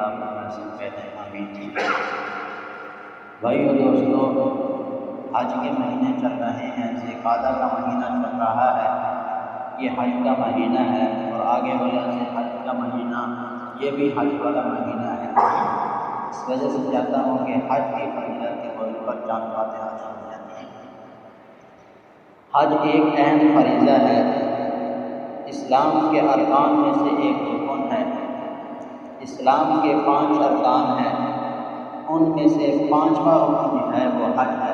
عطا فرمائے، سب کہتے ہیں آمین۔ بھائیو دوستو، حج کے مہینے چل رہے ہیں، ذوالقعدہ کا مہینہ چل رہا ہے، یہ حج کا مہینہ ہے، اور آگے والا سے حج کا مہینہ یہ بھی حج والا مہینہ ہے۔ اس وجہ سے چاہتا ہوں کہ حج کی فضیلت کے موضوع پر چند باتیں حاصل ہو جاتی ہیں۔ حج ایک اہم فریضہ ہے، اسلام کے ارکان میں سے ایک رکن ہے۔ اسلام کے 5 ارکان ہیں، ان میں سے 5واں رکن جو ہے وہ حج ہے۔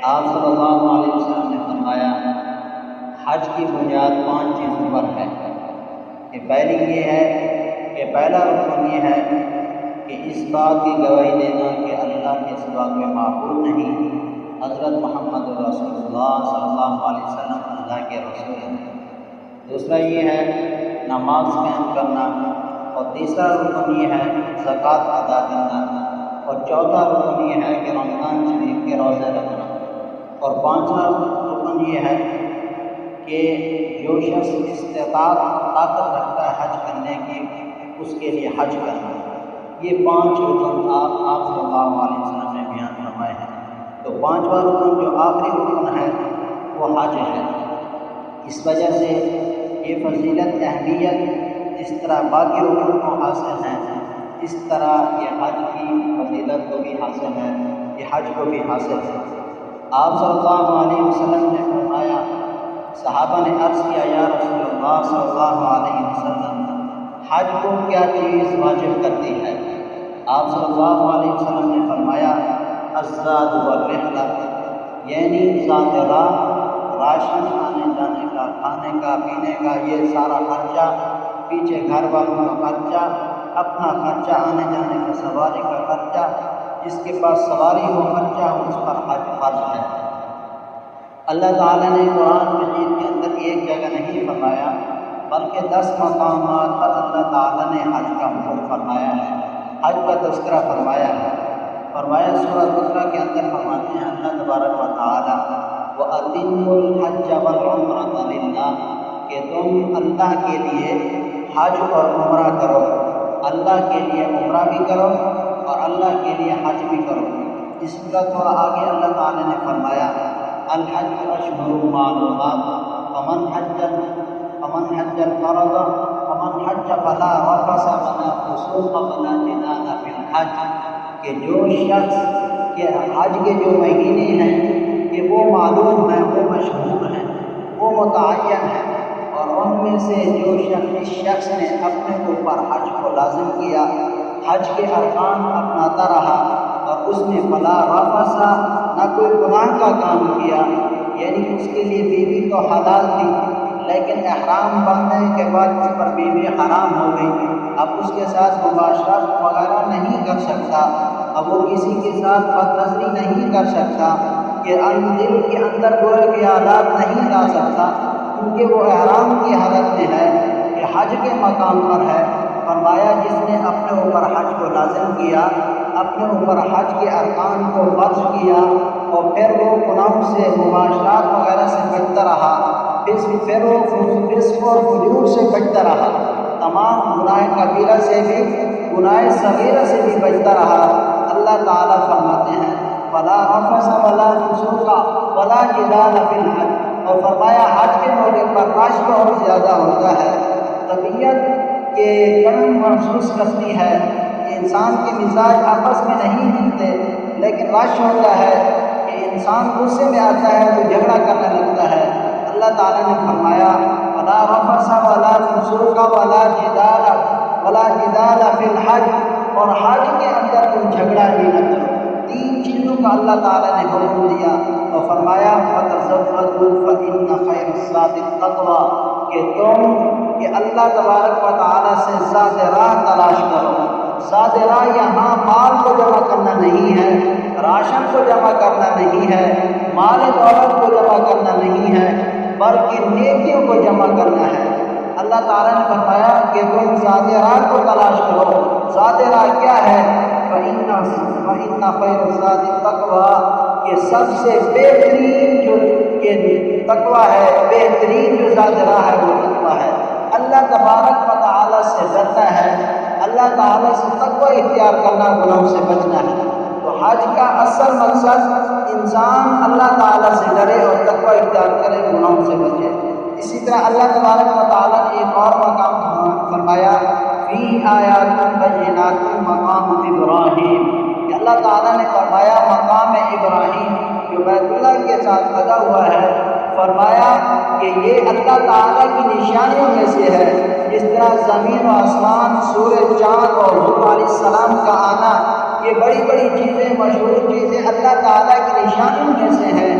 آپ صلی اللہ علیہ وسلم نے فرمایا حج کی بنیاد 5 چیزوں پر ہے کہ پہلی یہ ہے کہ پہلا رکن یہ ہے کہ اس بات کی گواہی دینا کہ اللہ کے سوا کوئی معبود نہیں، حضرت محمد رسول اللہ صلی اللہ علیہ وسلم اللہ کے رسول ہیں۔ دوسرا یہ ہے نماز قائم کرنا، اور تیسرا رکن یہ ہے زکوٰۃ ادا کرنا، اور چوتھا رکن یہ ہے کہ رمضان شریف کے روزے رکھنا، اور 5واں رکن یہ ہے کہ جو شخص استطاعت طاقت رکھتا ہے حج کرنے کی، اس کے لیے حج کرنا۔ یہ 5 رکن آپ صلی اللہ علیہ وسلم نے بیان فرمائے ہیں۔ تو 5واں رکن جو آخری رکن ہے وہ حج ہے۔ اس وجہ سے یہ فضیلت اہمیت جس طرح باقی رکن کو حاصل ہے، اس طرح یہ حج کی فضیلت کو بھی حاصل ہے، یہ حج کو بھی حاصل ہے۔ آپ صلی اللہ علیہ وسلم نے فرمایا، صحابہ نے عرض کیا یا رسول اللہ صلی اللہ علیہ وسلم، حج کو کیا چیز واجب کرتی ہے؟ آپ صلی اللہ علیہ وسلم نے فرمایا الزاد والرحلہ، یعنی ذات راہ، راشن آنے جانے کا، کھانے کا، پینے کا، یہ سارا خرچہ، پیچھے گھر والوں کا خرچہ، اپنا خرچہ، آنے جانے کا، سواری کا خرچہ، جس کے پاس سواری ہو خرچہ ہو اس پر حج فرض ہے۔ اللہ تعالیٰ نے قرآن مجید کے اندر ایک جگہ نہیں فرمایا بلکہ 10 مقامات پر اللہ تعالیٰ نے حج کا حکم فرمایا ہے، حج کا تذکرہ فرمایا ہے۔ فرمایا سورۃ بقرہ کے اندر فرماتے ہیں اللہ تبارک و تعالیٰ وَأَتِمُّوا الْحَجَّ وَالْعُمْرَةَ لِلَّهِ، کہ تم اللہ کے لیے حج اور عمرہ کرو، اللہ کے لیے عمرہ بھی کرو اور اللہ کے لیے حج بھی کرو۔ اس کا تھوڑا آگے اللہ تعالیٰ نے فرمایا الحج اشہر معلومات فمن حج الفرض فمن حج فلا رفث ولا فسوق ولا جدال فی الحج، کہ جو شخص کے حج کے جو مہینے ہیں کہ وہ معلوم ہیں، وہ مشہور ہیں، وہ متعین ہیں، اور ان میں سے جو شخص نے اپنے اوپر حج کو لازم کیا، حج کے ارکان اپناتا رہا اور اس نے فلا رفث، نہ کوئی گناہ کا کام کیا، یعنی اس کے لیے بیوی تو حلال تھی لیکن احرام باندھنے کے بعد اس پر بیوی حرام ہو گئی، اب اس کے ساتھ مباشرت وغیرہ نہیں کر سکتا، اب وہ کسی کے ساتھ بد نظری نہیں کر سکتا، کہ دل کے اندر برے خیالات نہیں لا سکتا کیونکہ وہ احرام کی حالت میں ہے کہ حج کے مقام پر ہے۔ فرمایا جس نے اپنے اوپر حج کو لازم کیا، اپنے اوپر حج کے ارکان کو فرض کیا اور پھر وہ گناہوں سے، مباشرات وغیرہ سے بچتا رہا، پھر وہ فسق اور فجور سے بچتا رہا، تمام گناہ کبیرہ سے بھی، گناہ صغیرہ سے بھی بچتا رہا، اللہ تعالیٰ فرماتے ہیں فلا رفث ولا فسوق ولا جدال فی الحج، اور فرمایا حج کے موقع پر رش بہت زیادہ ہوتا ہے، طبیعت کے کم محسوس کرتی ہے، انسان کے مزاج آپس میں نہیں ملتے، لیکن رش ہوتا ہے کہ انسان غصے میں آتا ہے تو جھگڑا کرنے لگتا ہے۔ اللہ تعالیٰ نے فرمایا ولا رفث ولا فسوق ولا جدال فی الحج، اور حج کے اندر تم جھگڑا بھی نہ کرو۔ 3 چیزوں کا اللہ تعالیٰ نے حکم دیا اور فرمایا فَتَزَوَّدُوا فَإِنَّ خَيْرَ الزَّادِ التَّقْوَىٰ، کہ تم کہ اللہ تبارک و تعالیٰ سے ذات راہ تلاش کرو۔ ذات راہ یہاں مال کو جمع کرنا نہیں ہے، راشن کو جمع کرنا نہیں ہے، مال دولت کو جمع کرنا نہیں ہے، بلکہ نیکیوں کو جمع کرنا ہے۔ اللہ تعالیٰ نے فرمایا کہ تم ذات راہ کو تلاش کرو۔ ذات راہ کیا ہے؟ فَإِنَّ خَيْرَ الزَّادِ التَّقْوَىٰ، کہ سب سے بہترین جو تقویٰ ہے، بہترین جو ذات راہ ہے وہ تقویٰ ہے۔ اللہ تبارک و تعالیٰ سے ڈرتا ہے، اللہ اللہ تعالیٰ سے تقوی اختیار کرنا، گناہوں سے بچنا ہے۔ تو حج کا اصل مقصد انسان اللہ تعالیٰ سے ڈرے اور تقوی اختیار کرے، گناہوں سے بچے۔ اسی طرح اللہ تبارک و تعالیٰ نے ایک اور مقام فرمایا فی آیات بینات مقام ابراہیم، کہ اللہ تعالیٰ نے فرمایا مقام ابراہیم جو بیت اللہ کے ساتھ لگا ہوا ہے، فرمایا کہ یہ اللہ تعالیٰ کی نشانیوں میں سے ہے۔ جس طرح زمین و آسمان، سورج، چاند اور حضور علیہ السلام کا آنا، یہ بڑی بڑی چیزیں، مشہور چیزیں اللہ تعالیٰ کی نشانیوں میں سے ہیں،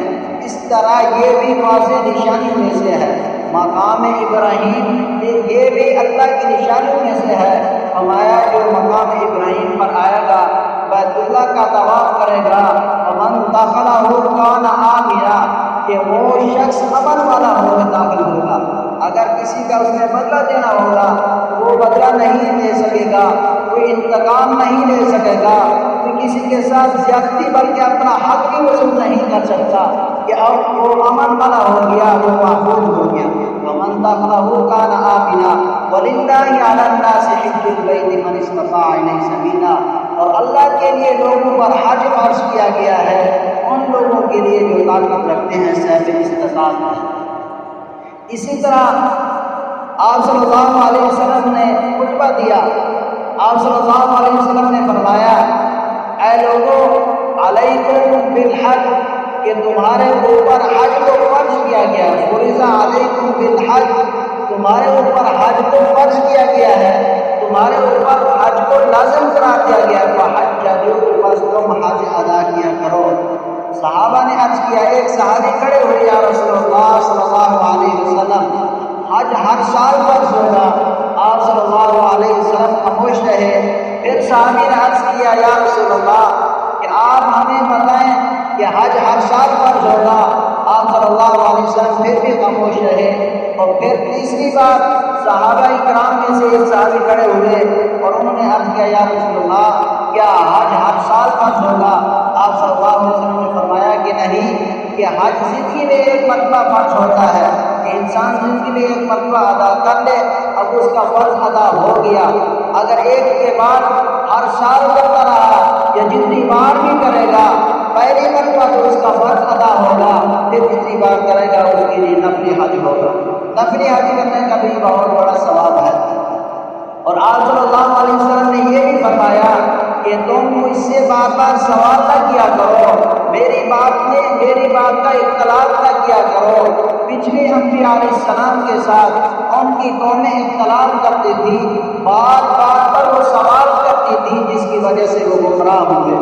اس طرح یہ بھی واضح نشانیوں میں سے ہے۔ مقام ابراہیم یہ بھی اللہ کی نشانیوں میں سے ہے۔ فرمایا جو مقام ابراہیم پر آئے گا، بیت اللہ کا طواف کرے گا، ومن دخلہ کان آمنا، کہ وہ شخص امن والا ہوگا، داخل ہوگا۔ اگر کسی کا اس میں بدلہ دینا ہوگا تو وہ بدلہ نہیں دے سکے گا، کوئی انتقام نہیں لے سکے گا، کوئی کسی کے ساتھ زیادتی بلکہ اپنا حق بھی وصول نہیں کر سکتا، کہ اب وہ امن والا ہو گیا، وہ محفوظ ہو گیا۔ ومن دخلہ کان آمنا وللہ علی الناس حج البیت من استطاع الیہ سبیلا، اور اللہ کے لیے لوگوں پر حج فرض کیا گیا ہے ان لوگوں کے لیے جو طاقت رکھتے ہیں، صاحب استطاعت ہے۔ اسی طرح آپ صلی اللہ علیہ وسلم نے خطبہ دیا، آپ صلی اللہ علیہ وسلم نے فرمایا اے لوگوں علیکم بالحج، کہ تمہارے اوپر حج کو فرض کیا گیا ہے، فرض علیکم بالحج، تمہارے اوپر حج کو فرض کیا گیا ہے، تمہارے اوپر حج کو لازم قرار دیا گیا ہے، فحججوا، بس تم حج ادا کیا کرو۔ صحابہ نے عرض کیا، ایک صحابی کھڑے ہوئے، یا رسول اللہ صلی اللہ علیہ وسلم حج ہر سال فرض ہوگا؟ آپ صلی اللہ علیہ وسلم خاموش رہے۔ پھر صحابی نے عرض کیا، یا رسول اللہ کہ آپ ہمیں بتائیں کہ حج ہر سال فرض ہوگا؟ آپ صلی اللہ علیہ وسلم پھر بھی خاموش رہے۔ اور پھر تیسری بار صحابہ کرام میں سے ایک صحابی کھڑے ہوئے اور انہوں نے عرض کیا، یا رسول اللہ کیا حج ہر سال فرض ہوگا؟ آپ صلی اللہ علیہ وسلم نے فرمایا کہ نہیں، کہ حج زندگی میں ایک مرتبہ فرض ہوتا ہے، کہ انسان زندگی میں ایک مرتبہ ادا کر لے، اب اس کا فرض ادا ہو گیا۔ اگر ایک کے بعد ہر سال کرتا رہا یا جتنی بار بھی کرے گا، پہلی مرتبہ تو اس کا فرض ادا ہوگا، پھر جتنی بار کرے گا اس کے لیے نفلی حج ہوگا۔ نفلی حج کرنے کا بھی بہت بڑا ثواب ہے۔ اور آپ صلی اللہ علیہ وسلم نے یہ بھی فرمایا کہ تم مجھ سے بار بار سوال نہ کیا کرو، میری بات کا اختلاف نہ کیا کرو۔ پچھلے انبیاء علیہ السلام کے ساتھ ان کی قومیں اختلاف کرتی تھی، بات بات پر وہ سوال کرتی تھی، جس کی وجہ سے وہ گمراہ ہوئے۔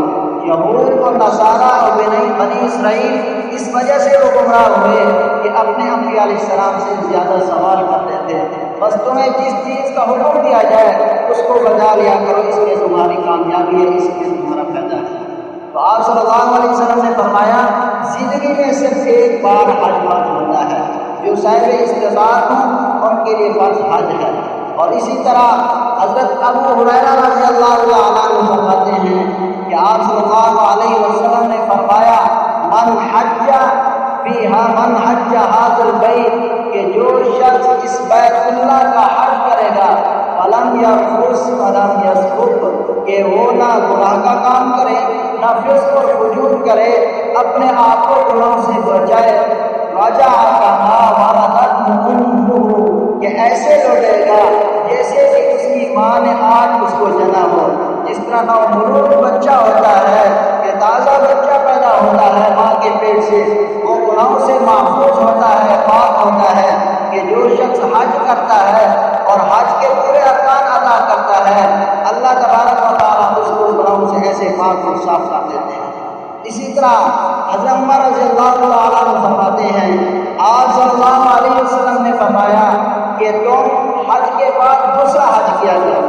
یہود اور نصارہ اور بنی اسرائیل اس وجہ سے وہ گمراہ ہوئے کہ اپنے انبیاء علیہ السلام سے زیادہ سوال کرتے تھے۔ بس تمہیں جس چیز کا حکم دیا جائے اس کو بجا لیا کرو، اس میں تمہاری کامیابی ہے، اس میں تمہارا فائدہ ہے۔ تو آپ صلی اللہ علیہ وسلم نے فرمایا زندگی میں صرف ایک بار حج فرض ہوتا ہے، جو صاحب استطاعت ہوں ان کے لیے فرض حج ہے۔ اور اسی طرح حضرت ابو ہریرہ رضی اللہ تعالیٰ عنہ فرماتے ہیں کہ آپ صلی اللہ علیہ وسلم نے فرمایا من حج هذا البیت، کہ جو شخص اس بیت اللہ کا حج کرے گا، فلم یرفث ولم یفسق، کہ وہ نہ گناہ کا کام کرے نہ فسق اور فجور کرے، اپنے آپ کو گناہوں سے بچائے، رجع کما ولدتہ امہ، کہ ایسے لوٹے گا جیسے کہ اس کی ماں نے آج اس کو جنا ہو۔ جس طرح نومولود بچہ ہوتا ہے، کہ تازہ بچہ پیدا ہوتا ہے ماں کے پیٹ سے، وہ گناہوں سے محفوظ ہوتا ہے، پاک ہوتا ہے، کہ جو شخص حج کرتا ہے اور حج کے پورے ارکان ادا کرتا ہے، اللہ تبارک و تعالیٰ اس کو گناہوں سے ایسے پاک اور صاف کر دیتے ہیں۔ اسی طرح حضرت عمر رضی اللہ تعالیٰ عنہ فرماتے ہیں آپ صلی اللہ علیہ وسلم نے فرمایا کہ تم حج کے بعد دوسرا حج کیا کرو،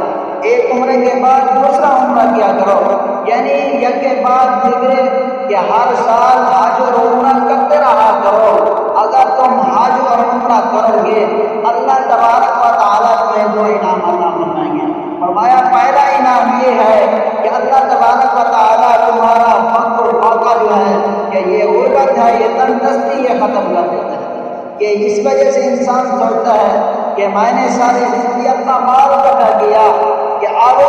ایک عمرے کے بعد دوسرا عمرہ کیا کرو، یعنی یک کے بعد دیگرے، کہ ہر سال حج اور عمرہ کرتے رہا کرو۔ اگر تم حج اور عمرہ کرو گے، اللہ تبارک و تعالیٰ تمہیں دو انعام عطا فرمائیں گے۔ فرمایا پہلا انعام یہ ہے کہ اللہ تبارک و تعالیٰ تمہارا فقر و فاقہ جو ہے، کہ یہ غربت ہے، یہ تندرستی، یہ ختم کر دیتا ہے۔ کہ اس وجہ سے انسان سوچتا ہے کہ میں نے ساری زندگی اپنا مال اکٹھا کیا، کہ اب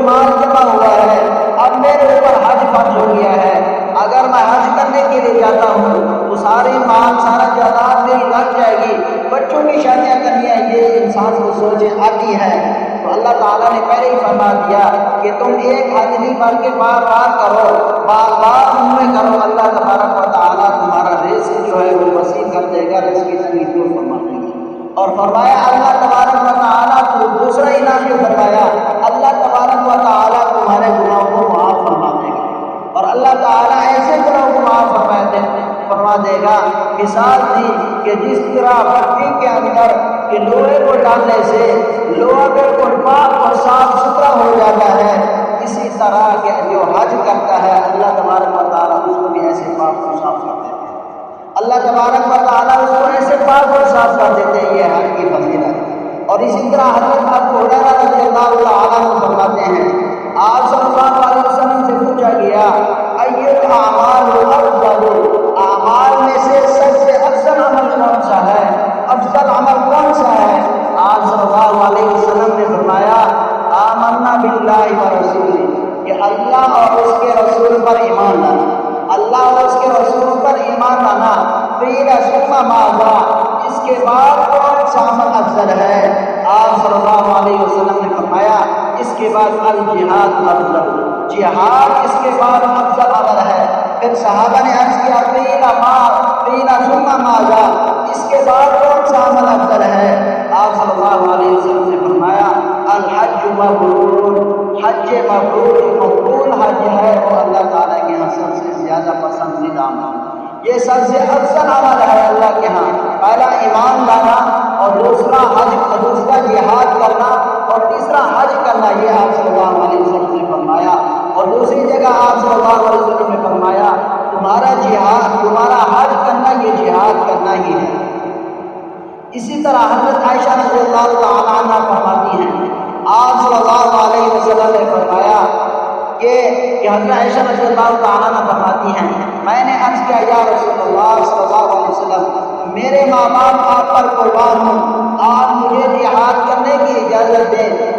مال جمع ہوا ہے، اب میرے اوپر حج فرض ہو گیا ہے، اگر میں حج کرنے کے لیے جاتا ہوں تو سارے مال سارا جائیداد میری لگ جائے گی، بچوں کی شادیاں کرنی ہے، یہ انسان کو سوچ آتی ہے۔ تو اللہ تعالیٰ نے پہلے ہی فرما دیا کہ تم ایک حج نہیں بلکہ بار بار کرو، بار بار عمرے کرو، اللہ تبارک و تعالیٰ تمہارا رزق جو ہے وہ وسیع کر دے گا، رزق کی تنگی دور فرما دے گا۔ اور فرمایا اللہ تبارک و تعالیٰ کو دوسرا انعام جو فرمایا، اللہ تبارک و تعالیٰ تمہارے گناہوں کو معاف فرما دے گا، اور اللہ تعالیٰ ایسے گناہوں کو معاف فرما دے گا۔ مثال دی کہ جس طرح بھٹی کے اندر کہ لوہے کو ڈالنے سے لوہا بالکل پاک اور صاف ستھرا ہو جاتا ہے، اسی طرح کہ جو حج کرتا ہے اللہ تبارک و تعالیٰ اس کو بھی ایسے پاک اور صاف کر دیتے ہیں، اللہ تبارک و تعالیٰ اس کو ایسے پاک اور صاف کر دیتے ہیں۔ یہ حج کی فضیلت۔ اور اسی طرح حضرت ابو ہریرہ رضی اللہ تعالیٰ عنہ فرماتے ہیں، آپ صلی اللہ علیہ وسلم سے پوچھا گیا ای الاعمال افضل، اعمال میں سے سب سے افضل عمل کون سا ہے، افضل عمل کون سا ہے؟ آپ صلی اللہ علیہ وسلم نے فرمایا آمنا باللہ ورسولہ، کہ اللہ اور اس کے رسول پر ایمان لانا، اللہ اور اس کے رسول پر ایمان لانا۔ قیل ثم ماذا، اس کے بعد کون سا عمل افضل ہے؟ آپ صلی اللہ علیہ وسلم نے فرمایا اس کے بعد الجہاد افضل، جہاد اس کے بعد افضل عمل ہے۔ پھر صحابہ نے عرض کیا قیل ثم ماذا، اس کے بعد کون سا عمل افضل ہے؟ آپ صلی اللہ علیہ وسلم نے فرمایا الحج مبرور، حج مبرور، مقبول حج ہے وہ اللہ تعالیٰ کے یہاں سب سے زیادہ پسندیدہ عمل، یہ سب سے افضل عمل ہے اللہ کے ہاں۔ پہلا ایمان لانا، اور دوسرا حج، دوسرا جہاد کرنا، اور تیسرا حج کرنا، یہ آپ صلی اللہ علیہ وسلم نے فرمایا۔ اور دوسری جگہ آپ صلی اللہ علیہ وسلم نے فرمایا تمہارا جہاد، تمہارا حج کرنا یہ جہاد کرنا ہی ہے۔ اسی طرح حضرت عائشہ رضی اللہ تعالیٰ عنہ فرماتی ہیں، آپ صلی اللہ علیہ وسلم نے فرمایا کہ حضرت عائشہ رضی اللہ تعالیٰ عنہ فرماتی ہیں میں نے عرض کیا یا رسول اللہ صلی اللہ علیہ وسلم میرے ماں باپ آپ پر قربان ہوں، آپ مجھے جہاد کرنے کی اجازت دیں۔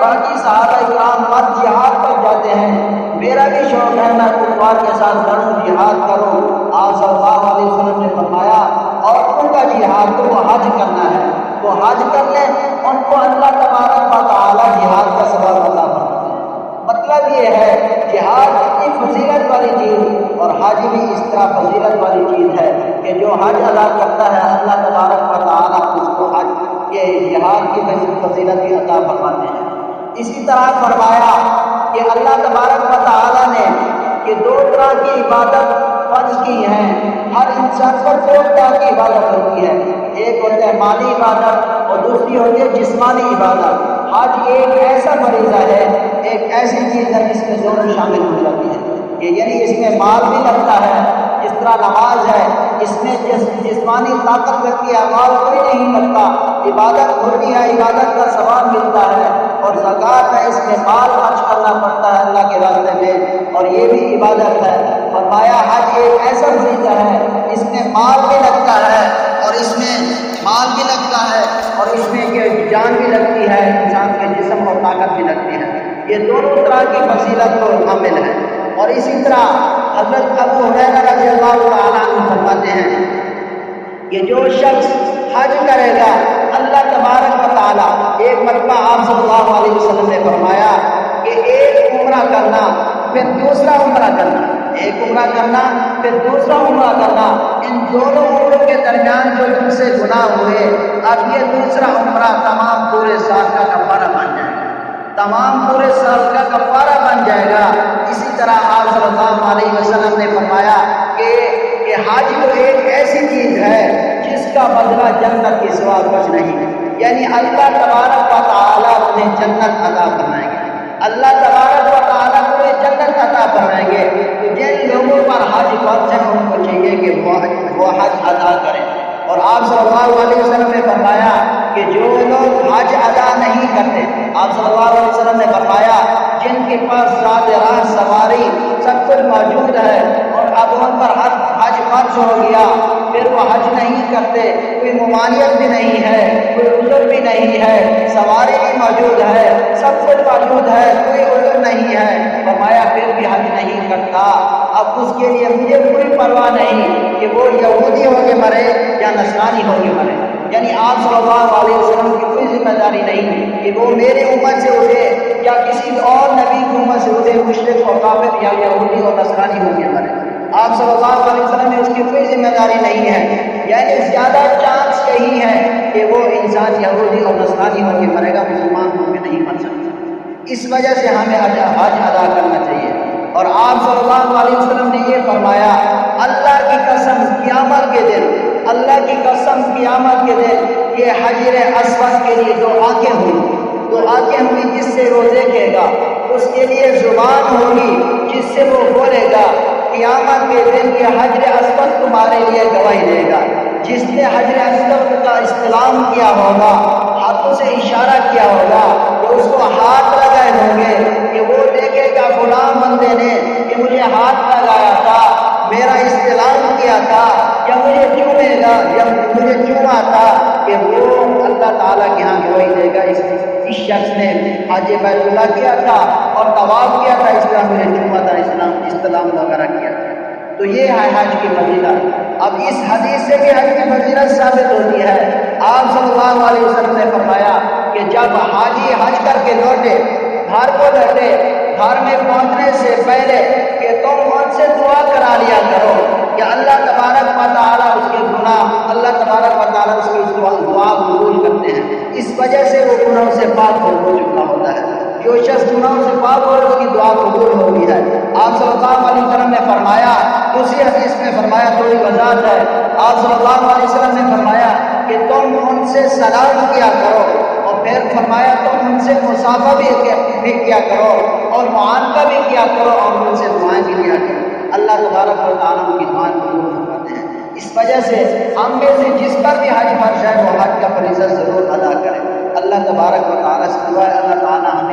باقی صحابہ کرام مرد جہاد پر جاتے ہیں، میرا بھی شوق ہے میں کفار کے ساتھ لڑوں، جہاد کروں۔ آپ صلی اللہ علیہ وسلم نے فرمایا عورتوں کا جہاد تو وہ حج کرنا ہے، وہ حج کر لیں، ان کو اللہ تبارک و تعالیٰ جہاد کا ثواب عطا فرماتے ہیں۔ مطلب یہ ہے جہاد اتنی فضیلت والی چیز اور حج بھی اس طرح فضیلت والی چیز ہے کہ جو حج ادا کرتا ہے اللہ تبارک و تعالیٰ اس کو حج کے جہاد کی فضیلت بھی عطا فرماتے ہیں۔ اسی طرح فرمایا کہ اللہ تبارک و تعالیٰ نے کہ دو طرح کی عبادت فرض کی ہیں، ہر انسان پر دو طرح کی عبادت ہوتی ہے، ایک ہوتا ہے مالی عبادت اور دوسری ہوتی ہے جسمانی عبادت۔ حج ایک ایسا فریضہ ہے، ایک ایسی چیز ہے جس میں دونوں شامل ہو جاتی ہے، کہ یعنی اس میں مال بھی لگتا ہے، جس طرح نماز ہے اس میں جسمانی طاقت لگتی ہے، مال کوئی نہیں لگتا، عبادت ہوتی ہے، عبادت کا ثواب ملتا ہے، اور زکوٰۃ ہے اس میں مال خرچ کرنا پڑتا ہے اللہ کے راستے میں، اور یہ بھی عبادت ہے۔ فرمایا حج ایک ایسا فریضہ ہے اس میں مال بھی لگتا ہے اور اس میں مال بھی لگتا ہے اور اس میں جان بھی لگتی ہے، انسان کے جسم اور طاقت بھی لگتی ہے، یہ دونوں طرح کی فضیلت کو حامل ہے۔ اور اسی طرح حضرت ابو ہریرہ رضی اللہ تعالیٰ عنہ فرماتے ہیں کہ جو شخص حج کرے گا اللہ تبارک و تعالیٰ، ایک مرتبہ آپ صلی اللہ علیہ وسلم نے فرمایا کہ ایک عمرہ کرنا پھر دوسرا عمرہ کرنا، ایک عمرہ کرنا پھر دوسرا عمرہ کرنا، ان دونوں عمروں کے درمیان جو تم سے گناہ ہوئے اب یہ دوسرا عمرہ تمام پورے سال کا کفارہ بن جائے گا، تمام پورے سال کا کفارہ بن جائے گا۔ اسی طرح آپ صلی اللہ علیہ وسلم نے فرمایا کہ حج تو ایک ایسی چیز ہے جس کا بدلہ جنت کے سوا کچھ نہیں، یعنی اللہ تبارک و تعالیٰ انہیں جنت عطا فرمائیں گے، اللہ تبارک و تعالیٰ انہیں جنت عطا فرمائیں گے۔ تو جن لوگوں پر حج فرض ہے ان کو چاہیے کہ وہ حج ادا کریں۔ اور آپ صلی اللہ علیہ وسلم نے فرمایا کہ جو لوگ حج ادا نہیں کرتے، آپ صلی اللہ علیہ وسلم نے فرمایا جن کے پاس زاد راہ سواری سب کچھ موجود ہے اور اب ان پر حج فرض ہو گیا پھر وہ حج نہیں کرتے، کوئی ممانعت بھی نہیں ہے، کوئی عذر بھی نہیں ہے، سواری بھی موجود ہے، سب کچھ موجود ہے، کوئی کے لیے مجھے کوئی پرواہ نہیں کہ وہ یہودی ہو کے مرے یا نصرانی ہو کے مرے، یعنی آپ صلی اللہ علیہ وسلم کی کوئی ذمہ داری نہیں کہ وہ میری امت سے اٹھے یا کسی اور نبی کی امت سے اٹھے مشرک اور کافر یا یہودی اور نصرانی ہو کے مرے۔ آپ صلی اللہ علیہ وسلم میں اس کی کوئی ذمہ داری نہیں ہے، یعنی زیادہ چانس یہی ہے کہ وہ انسان یہودی اور نصرانی ہو کے مرے گا، مسلمان ہو کے نہیں مر سکتا۔ اس وجہ سے ہمیں حج ادا کرنا چاہیے۔ اور آپ صلی اللہ علیہ وسلم نے یہ فرمایا، اللہ کی قسم قیامت کے دن، اللہ کی قسم قیامت کے دن یہ حجر اسود کے لیے دو آنکھیں ہوئی جس سے وہ دیکھے گا، اس کے لیے زبان ہوگی جس سے وہ بولے گا۔ قیامت کے دن یہ حجر اسود تمہارے لیے گواہی دے گا۔ جس نے حجر اسود کا استلام کیا ہوگا، ہاتھوں سے اشارہ کیا ہوگا، وہ اس کو ہاتھ لگائے ہوں گے کہ وہ دیکھے گا فلاں بندے نے کہ مجھے ہاتھ لگایا تھا، میرا استلام کیا تھا، یا مجھے چومے گا یا مجھے چوما تھا، کہ وہ اللہ تعالیٰ کے ہاں گواہی دے گا اس شخص نے حج بیت اللہ کیا تھا اور طواف کیا تھا، اس طرح مجھے چوما تھا، استلام وغیرہ کیا تھا۔ تو یہ ہے حج کی فضیلت۔ اب اس حدیث سے بھی حج کی فضیلت ثابت ہوتی ہے۔ آپ صلی اللہ علیہ وسلم نے فرمایا کہ جب حاجی حج کر کے لوٹے، گھر کو لوٹے، گھر میں پہنچنے سے پہلے کہ تم ان سے دعا کرا لیا کرو کہ اللہ تبارک و تعالیٰ اس کے گناہ، اللہ تبارک و تعالیٰ اس کی دعا قبول کرتے ہیں، اس وجہ سے وہ گناہوں سے پاک ہو چکا ہوتا ہے۔ جو شخص گناہوں سے پاک ہو اس کی دعا قبول ہوتی ہے۔ آپ صلی اللہ علیہ وسلم نے فرمایا، دوسری حدیث میں فرمایا، تھوڑی وضاحت ہے، آپ صلی اللہ علیہ وسلم نے فرمایا کہ تم ان سے سلام کیا کرو، اور پھر فرمایا تم ان سے مصافحہ بھی کیا کرو اور معانقہ بھی کیا کرو اور ان سے دعائیں بھی کیا کرو۔ اللہ تبارک و تعالیٰ ان کی دعائیں قبول فرماتے ہیں۔ اس وجہ سے ہم میں سے جس پر بھی حج فرض ہے وہ حج کا فریضہ ضرور ادا کرے۔ اللہ تبارک و تعالیٰ سے دعا ہے اللہ تعالیٰ ہمیں